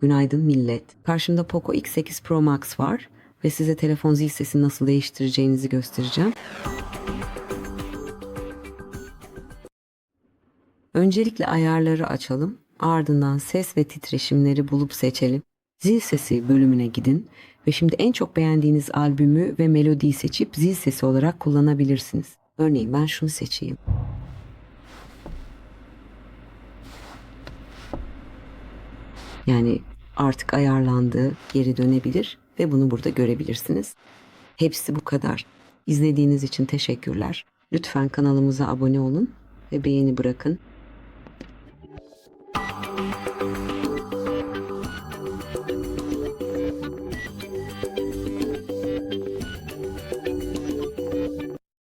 Günaydın millet. Karşımda Poco X8 Pro Max var ve size telefon zil sesini nasıl değiştireceğinizi göstereceğim. Öncelikle ayarları açalım. Ardından ses ve titreşimleri bulup seçelim. Zil sesi bölümüne gidin ve şimdi en çok beğendiğiniz albümü ve melodiyi seçip zil sesi olarak kullanabilirsiniz. Örneğin ben şunu seçeyim. Yani artık ayarlandı, geri dönebilir ve bunu burada görebilirsiniz. Hepsi bu kadar. İzlediğiniz için teşekkürler. Lütfen kanalımıza abone olun ve beğeni bırakın.